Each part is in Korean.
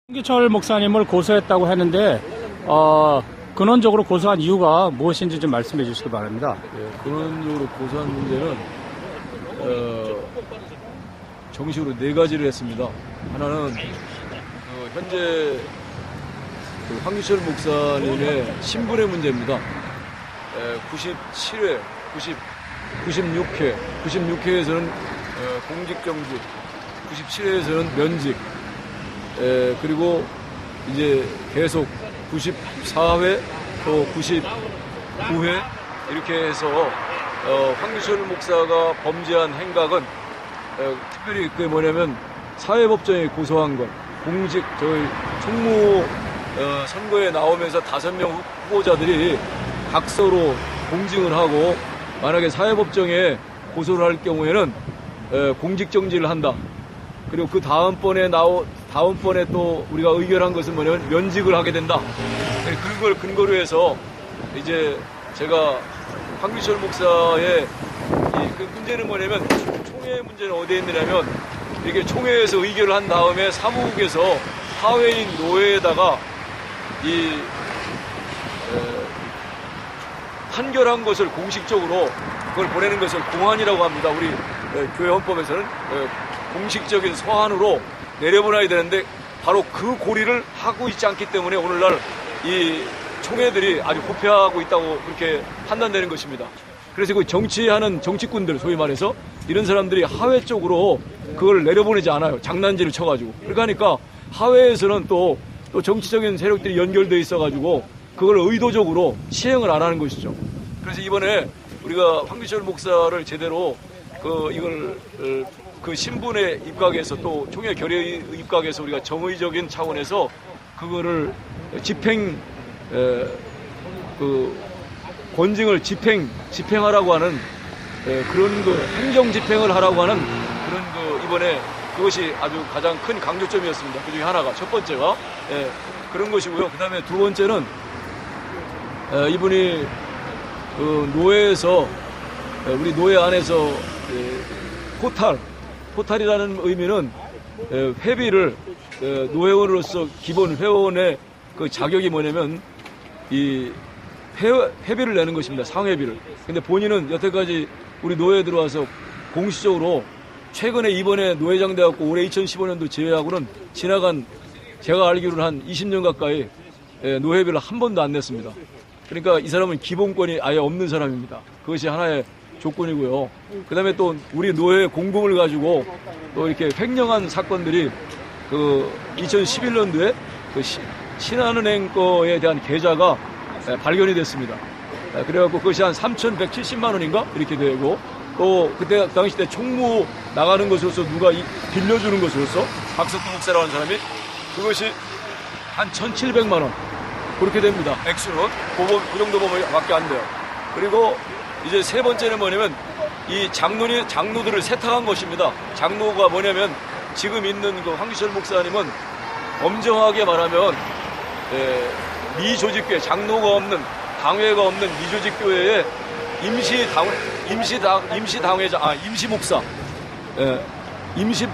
홍기철 목사님을 고소했다고 했는데 근원적으로 고소한 이유가 무엇인지 좀 말씀해 주시기 바랍니다. 근원적으로 고소한 문제는 정식으로 네 가지를 했습니다. 하나는 현재 황기철 목사님의 신분의 문제입니다. 97회, 96회에서는 공직정지, 97회에서는 면직, 그리고 이제 계속 94회 또 99회 이렇게 해서 황기철 목사가 범죄한 행각은 특별히 그게 뭐냐면 사회법정에 고소한 것, 총무 선거에 나오면서 5명 후보자들이 각서로 공증을 하고 만약에 사회법정에 고소를 할 경우에는 공직정지를 한다. 그리고 그 다음번에 또 우리가 의결한 것은 뭐냐면 면직을 하게 된다. 그걸 근거로 해서 이제 제가 황기철 목사의 그 문제는 뭐냐면 총회 문제는 어디에 있느냐면 이게 총회에서 의결을 한 다음에 사무국에서 사회인 노회에다가 판결한 것을 공식적으로 그걸 보내는 것을 공안이라고 합니다. 우리 교회 헌법에서는 공식적인 서한으로 내려보내야 되는데 바로 그 고리를 하고 있지 않기 때문에 오늘날 이 총회들이 아주 부패하고 있다고 그렇게 판단되는 것입니다. 그래서 그 정치하는 정치꾼들 소위 말해서 이런 사람들이 하회 쪽으로 그걸 내려보내지 않아요. 장난질을 쳐가지고. 그러니까 하회에서는 또 정치적인 세력들이 연결되어 있어가지고 그걸 의도적으로 시행을 안 하는 것이죠. 그래서 이번에 우리가 황기철 목사를 제대로 그 신분에 입각해서 또 총회 결의에 입각해서 우리가 정의적인 차원에서 그거를 권징을 집행하라고 하는 그런 행정 집행을 하라고 하는 그런 이번에 그것이 아주 가장 큰 강조점이었습니다. 그 중에 하나가 첫 번째가 그런 것이고요. 그 다음에 두 번째는 이분이 노회에서 우리 노회 안에서 포탈이라는 의미는 회비를 노회원으로서 기본 회원의 그 자격이 뭐냐면 이 회비를 내는 것입니다. 상회비를. 근데 본인은 여태까지 우리 노회에 들어와서 공식적으로 최근에 이번에 노회장 돼갖고 올해 2015년도 제외하고는 지나간 제가 알기로는 한 20년 가까이 노회비를 한 번도 안 냈습니다. 그러니까 이 사람은 기본권이 아예 없는 사람입니다. 그것이 하나의 조건이고요. 그 다음에 또 우리 노회 공금을 가지고 또 이렇게 횡령한 사건들이 2011년도에 신한은행 거에 대한 계좌가 발견이 됐습니다. 그래갖고 그것이 한 3,170만 원인가? 이렇게 되고 또 그때 당시 때 총무 나가는 것으로서 누가 빌려주는 것으로서 박석도 목사라는 사람이 그것이 한 1,700만 원 그렇게 됩니다. 액수는 그 정도 범위밖에 안 돼요. 그리고 이제 세 번째는 뭐냐면 이 장로들을 세탁한 것입니다. 장로가 뭐냐면 지금 있는 그 황기철 목사님은 엄정하게 말하면 미조직교회, 장로가 없는 당회가 없는 미조직교회의 임시목사,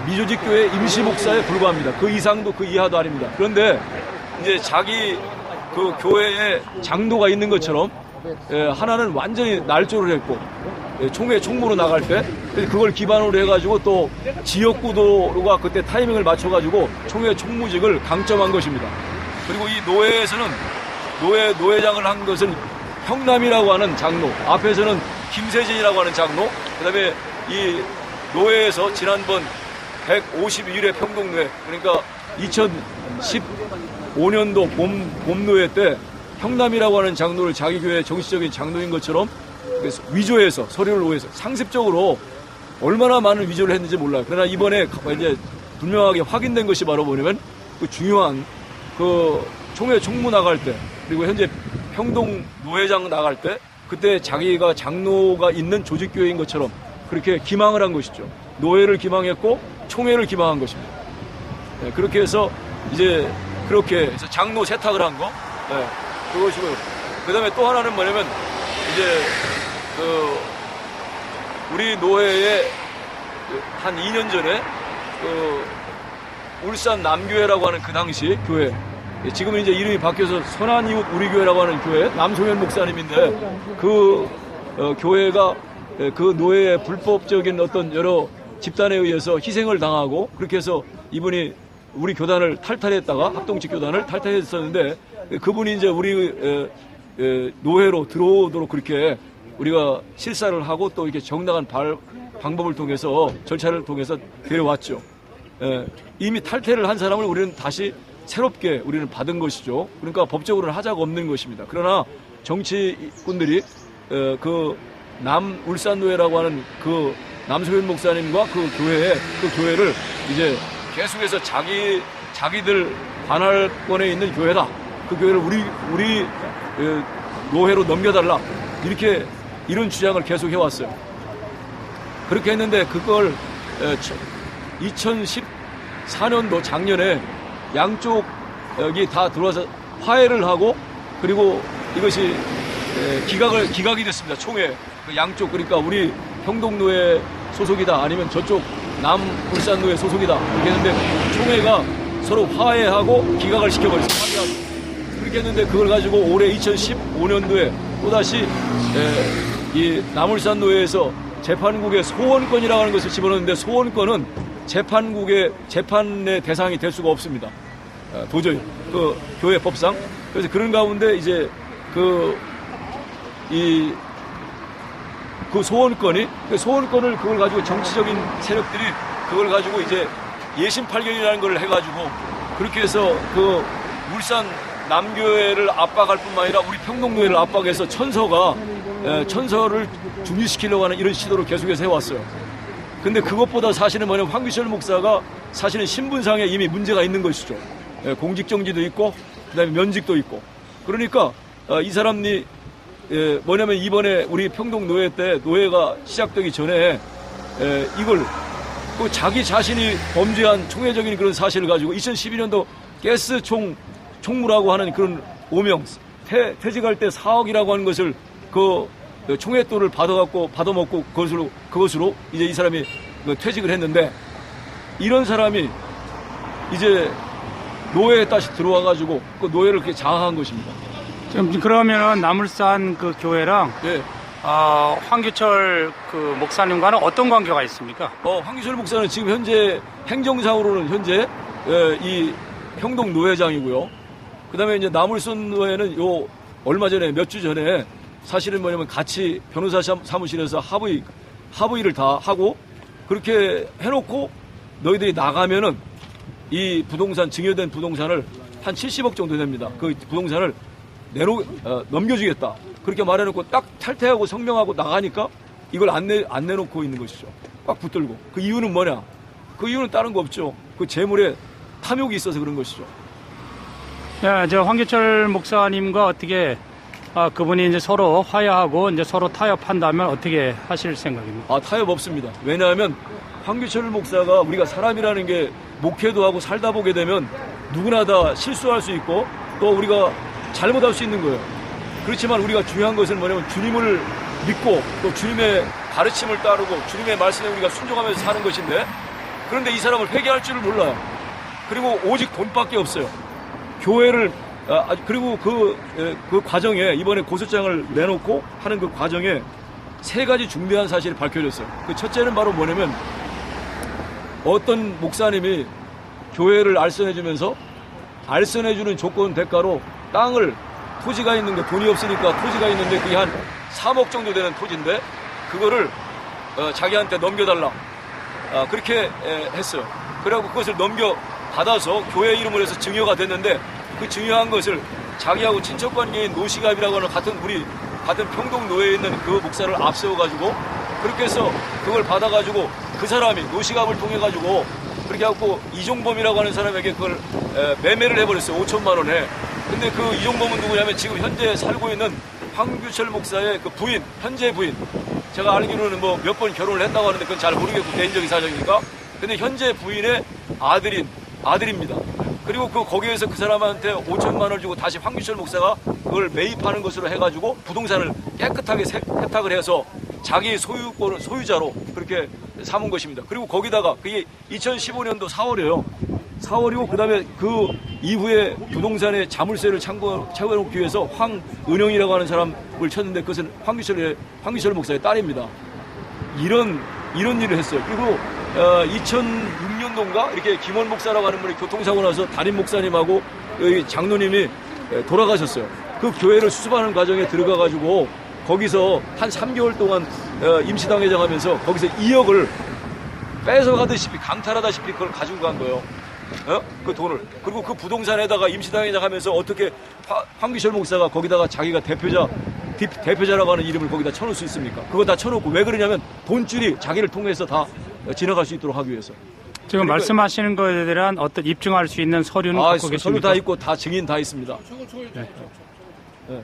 미조직교회 임시목사에 불과합니다. 그 이상도 그 이하도 아닙니다. 그런데 이제 자기 그 교회에 장로가 있는 것처럼 하나는 완전히 날조를 했고 총무로 나갈 때 그걸 기반으로 해가지고 또 지역구도가 그때 타이밍을 맞춰가지고 총회 총무직을 강점한 것입니다. 그리고 이 노회에서는 노회장을 한 것은 형남이라고 하는 장로, 앞에서는 김세진이라고 하는 장로, 그 다음에 이 노회에서 지난번 151회 평동노회, 그러니까 2015년도 봄노회 때 형남이라고 하는 장로를 자기 교회 정치적인 장로인 것처럼 위조해서 서류를 오해해서 상습적으로 얼마나 많은 위조를 했는지 몰라요. 그러나 이번에 이제 분명하게 확인된 것이 바로 뭐냐면 그 중요한 그 총회 총무 나갈 때 그리고 현재 평동 노회장 나갈 때 그때 자기가 장로가 있는 조직교회인 것처럼 그렇게 기망을 한 것이죠. 노회를 기망했고 총회를 기망한 것입니다. 그렇게 해서 이제 그렇게 해서 장로 세탁을 한 거 그것이고요. 그 다음에 또 하나는 뭐냐면 이제 우리 노회에 한 2년 전에 울산 남교회라고 하는 그 당시 교회, 지금은 이제 이름이 바뀌어서 선한이웃 우리교회라고 하는 교회, 남송현 목사님인데 그 교회가 그 노예의 불법적인 어떤 여러 집단에 의해서 희생을 당하고 그렇게 해서 이분이 우리 교단을 탈탈했다가 합동직 교단을 탈탈했었는데 그분이 이제 우리 노회로 들어오도록 그렇게 우리가 실사를 하고 또 이렇게 정당한 방법을 통해서 절차를 통해서 데려왔죠. 이미 탈퇴를 한 사람을 우리는 다시 새롭게 우리는 받은 것이죠. 그러니까 법적으로는 하자가 없는 것입니다. 그러나 정치꾼들이 그 남울산노회라고 하는 그 남소현 목사님과 그 교회를 이제 계속해서 자기들 관할권에 있는 교회다. 그 교회를 우리 노회로 넘겨달라. 이런 주장을 계속 해왔어요. 그렇게 했는데 그걸 2014년도 작년에 양쪽이 다 들어와서 화해를 하고 그리고 이것이 기각이 됐습니다. 총회. 그 양쪽 그러니까 우리 평동노회 소속이다 아니면 저쪽 남울산노회 소속이다 이렇게 했는데 총회가 서로 화해하고 기각을 시켜버렸어요. 그렇게 했는데 그걸 가지고 올해 2015년도에 또다시 이 남울산노회에서 재판국의 소원권이라고 하는 것을 집어넣는데 소원권은 재판의 대상이 될 수가 없습니다. 도저히 그 교회 법상. 그래서 그런 가운데 이제 그 소원권을 그걸 가지고 정치적인 세력들이 그걸 가지고 이제 예심 팔견이라는 걸 해가지고 그렇게 해서 그 울산 남교회를 압박할 뿐만 아니라 우리 평동교회를 압박해서 천서를 중지시키려고 하는 이런 시도를 계속해서 해왔어요. 근데 그것보다 사실은 뭐냐면 황규철 목사가 사실은 신분상에 이미 문제가 있는 것이죠. 공직정지도 있고 그다음에 면직도 있고. 그러니까 이 사람이 뭐냐면 이번에 우리 평동노회 때 노회가 시작되기 전에 이걸 그 자기 자신이 범죄한 총회적인 그런 사실을 가지고 2012년도 가스 총무라고 하는 그런 오명 퇴직할 때 4억이라고 하는 것을 그 총회돈을 받아먹고 그것으로 이제 이 사람이 퇴직을 했는데 이런 사람이 이제 노회에 다시 들어와가지고 그 노회를 그렇게 장악한 것입니다. 지금 그러면은 남울산 그 교회랑 예. 황규철 그 목사님과는 어떤 관계가 있습니까? 황규철 목사는 지금 현재 행정상으로는 현재 이 평동 노회장이고요. 그다음에 이제 남울산 노회는 요 얼마 전에 몇 주 전에 사실은 뭐냐면 같이 변호사 사무실에서 합의를 다 하고 그렇게 해놓고 너희들이 나가면은 이 부동산 증여된 부동산을 한 70억 정도 됩니다. 그 부동산을 넘겨주겠다. 그렇게 말해놓고 딱 탈퇴하고 성명하고 나가니까 이걸 안 내놓고 있는 것이죠. 꽉 붙들고. 그 이유는 뭐냐? 그 이유는 다른 거 없죠. 그 재물에 탐욕이 있어서 그런 것이죠. 야, 황규철 목사님과 어떻게 그분이 이제 서로 화해하고 이제 서로 타협한다면 어떻게 하실 생각입니까? 타협 없습니다. 왜냐하면 황규철 목사가 우리가 사람이라는 게 목회도 하고 살다 보게 되면 누구나 다 실수할 수 있고 또 우리가 잘못할 수 있는 거예요. 그렇지만 우리가 중요한 것은 뭐냐면 주님을 믿고 또 주님의 가르침을 따르고 주님의 말씀에 우리가 순종하면서 사는 것인데 그런데 이 사람을 회개할 줄을 몰라요. 그리고 오직 돈밖에 없어요. 교회를 그리고 그 과정에 이번에 고소장을 내놓고 하는 그 과정에 세 가지 중대한 사실이 밝혀졌어요. 그 첫째는 바로 뭐냐면 어떤 목사님이 교회를 알선해주면서 알선해주는 조건 대가로 땅을 토지가 있는데 돈이 없으니까 토지가 있는데 그게 한 3억 정도 되는 토지인데 그거를 자기한테 넘겨달라 그렇게 했어요. 그래갖고 그것을 넘겨받아서 교회 이름으로 해서 증여가 됐는데 그 증여한 것을 자기하고 친척관계인 노시갑이라고 하는 같은 평동노회에 있는 그 목사를 앞세워가지고 그렇게 해서 그걸 받아가지고 그 사람이 노시갑을 통해가지고 그렇게 해갖고 이종범이라고 하는 사람에게 그걸 매매를 해버렸어요. 5천만 원에. 근데 그 이종범은 누구냐면 지금 현재 살고 있는 황규철 목사의 그 부인, 현재 부인. 제가 알기로는 뭐 몇 번 결혼을 했다고 하는데 그건 잘 모르겠고 개인적인 사정이니까. 근데 현재 부인의 아들입니다. 그리고 거기에서 그 사람한테 5천만 원을 주고 다시 황규철 목사가 그걸 매입하는 것으로 해가지고 부동산을 깨끗하게 세탁을 해서 자기 소유자로 그렇게 삼은 것입니다. 그리고 거기다가 그게 2015년도 4월이에요. 4월이고 그다음에 그 이후에 부동산의 자물쇠를 채워놓기 위해서 황은영이라고 하는 사람을 쳤는데 그것은 황규철 목사의 딸입니다. 이런 일을 했어요. 그리고 2006년도인가 이렇게 김원 목사라고 하는 분이 교통사고 나서 담임 목사님하고 여기 장로님이 돌아가셨어요. 그 교회를 수습하는 과정에 들어가가지고 거기서 한 3개월 동안 임시당회장 하면서 거기서 2억을 뺏어가듯이 강탈하다시피 그걸 가지고 간 거예요. 그 돈을. 그리고 그 부동산에다가 임시당회장 하면서 어떻게 황규철 목사가 거기다가 자기가 대표자라고 하는 이름을 거기다 쳐놓을 수 있습니까? 그거 다 쳐놓고 왜 그러냐면 돈줄이 자기를 통해서 다 지나갈 수 있도록 하기 위해서. 지금 그러니까, 말씀하시는 것에 대한 어떤 입증할 수 있는 서류는 갖고 계십니까? 서류 다 있고 다 증인 다 있습니다. 네. 네.